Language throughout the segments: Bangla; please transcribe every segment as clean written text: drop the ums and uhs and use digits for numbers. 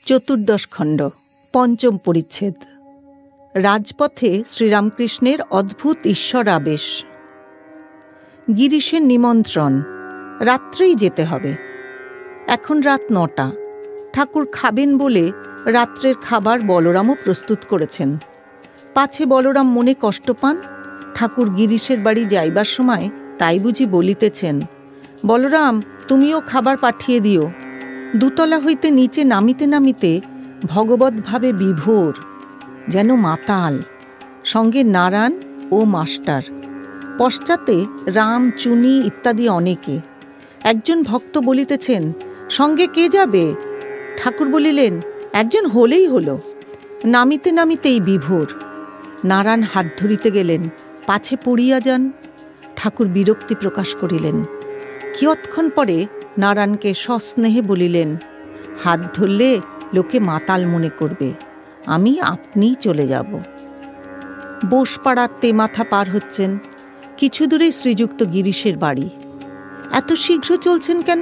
চতুর্দশ খণ্ড, পঞ্চম পরিচ্ছেদ। রাজপথে শ্রীরামকৃষ্ণের অদ্ভুত ঈশ্বর আবেশ। গিরিশের নিমন্ত্রণ, রাত্রেই যেতে হবে। এখন রাত 9টা। ঠাকুর খাবেন বলে রাত্রের খাবার বলরামও প্রস্তুত করেছেন। পাছে বলরাম মনে কষ্ট পান, ঠাকুর গিরিশের বাড়ি যাইবার সময় তাই বুঝি বলিতেছেন, বলরাম তুমিও খাবার পাঠিয়ে দিও। দুতলা হইতে নিচে নামিতে নামিতে ভগবৎভাবে বিভোর, যেন মাতাল। সঙ্গে নারায়ণ ও মাস্টার, পশ্চাতে রাম, চুনি ইত্যাদি অনেকে। একজন ভক্ত বলিতেছেন, সঙ্গে কে যাবে? ঠাকুর বলিলেন, একজন হলেই হলো। নামিতে নামিতেই বিভোর। নারায়ণ হাত ধরিতে গেলেন, পাছে পড়িয়া যান। ঠাকুর বিরক্তি প্রকাশ করিলেন। কিয়ৎক্ষণ পরে নারায়ণকে সস্নেহে বলিলেন, হাত ধরলে লোকে মাতাল মনে করবে, আমি আপনিই চলে যাব। বোসপাড়ার তেমাথা পার হচ্ছেন, কিছু দূরেই শ্রীযুক্ত গিরিশের বাড়ি। এত শীঘ্র চলছেন কেন?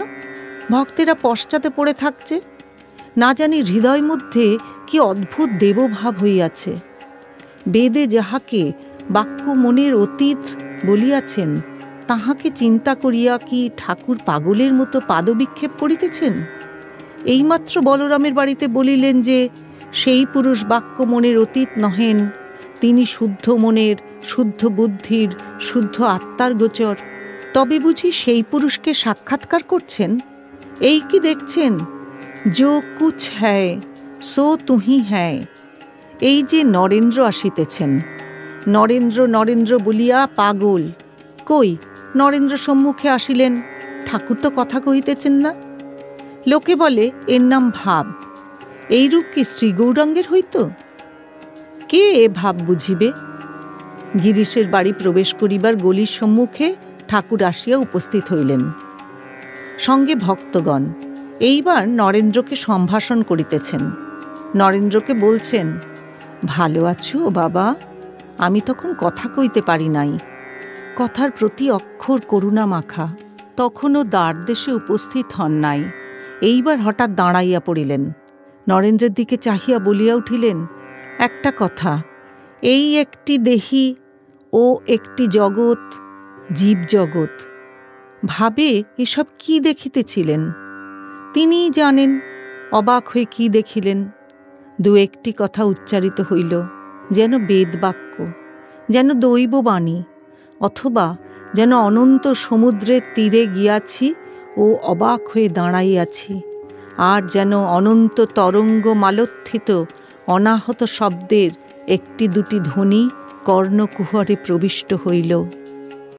ভক্তেরা পশ্চাতে পড়ে থাকছে। না জানি হৃদয় মধ্যে কি অদ্ভুত দেবভাব হইয়াছে। বেদে যাহাকে বাক্য মনের অতীত বলিয়াছেন, তাহাকে চিন্তা করিয়া কি ঠাকুর পাগলের মতো পাদবিক্ষেপ করিতেছেন? এইমাত্র বলরামের বাড়িতে বলিলেন যে সেই পুরুষ বাক্য মনের অতীত নহেন, তিনি শুদ্ধ মনের, শুদ্ধ বুদ্ধির, শুদ্ধ আত্মার গোচর। তবে বুঝি সেই পুরুষকে সাক্ষাৎকার করছেন? এই কি দেখছেন, যো কুছ হ্যায় সো তুহি হ্যায়। এই যে নরেন্দ্র আসিতেছেন, নরেন্দ্র নরেন্দ্র বলিয়া পাগল। কই, নরেন্দ্র সম্মুখে আসিলেন, ঠাকুর তো কথা কহিতেছেন না। লোকে বলে এর নাম ভাব। এইরূপ কি শ্রী গৌরাঙ্গের হইত? কে এ ভাব বুঝিবে? গিরিশের বাড়ি প্রবেশ করিবার গলির সম্মুখে ঠাকুর আসিয়া উপস্থিত হইলেন, সঙ্গে ভক্তগণ। এইবার নরেন্দ্রকে সম্ভাষণ করিতেছেন। নরেন্দ্রকে বলছেন, ভালো আছো বাবা? আমি তখন কথা কইতে পারি নাই, কথার প্রতি অক্ষর করুণা মাখা। তখনও দ্বারদেশে উপস্থিত হন নাই। এইবার হঠাৎ দাঁড়াইয়া পড়িলেন, নরেন্দ্রের দিকে চাহিয়া বলিয়া উঠিলেন, একটা কথা, এই একটি দেহি ও একটি জগৎ, জীবজগৎ। ভাবে এসব কি দেখিতেছিলেন? তিনিই জানেন। অবাক হয়ে কি দেখিলেন? দু একটি কথা উচ্চারিত হইল, যেন বেদবাক্য, যেন দৈববাণী, অথবা যেন অনন্ত সমুদ্রের তীরে গিয়াছি ও অবাক হয়ে দাঁড়াইয়াছি, আর যেন অনন্ত তরঙ্গ মালোত্থিত অনাহত শব্দের একটি দুটি ধ্বনি কর্ণকুহরে প্রবিষ্ট হইল।